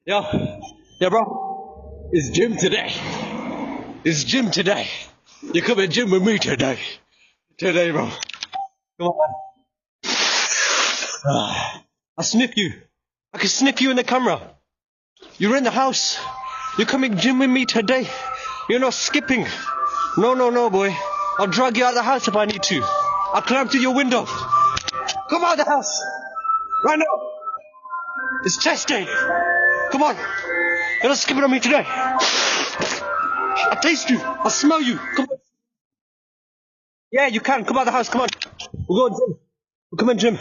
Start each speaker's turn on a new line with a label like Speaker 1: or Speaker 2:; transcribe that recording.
Speaker 1: Yo, yeah, bro. It's gym today. It's gym today. You come and gym with me today. Today, bro. Come on. I'll sniff you. I can sniff you in the camera. You're in the house. You're coming gym with me today. You're not skipping. No, boy. I'll drag you out of the house if I need to. I'll climb through your window. Come out of the house. Right now. It's chest day. Come on. You're not skipping on me today. I taste you. I smell you. Come on. Yeah, you can. Come out of the house. Come on. We'll go on gym. We'll come in gym.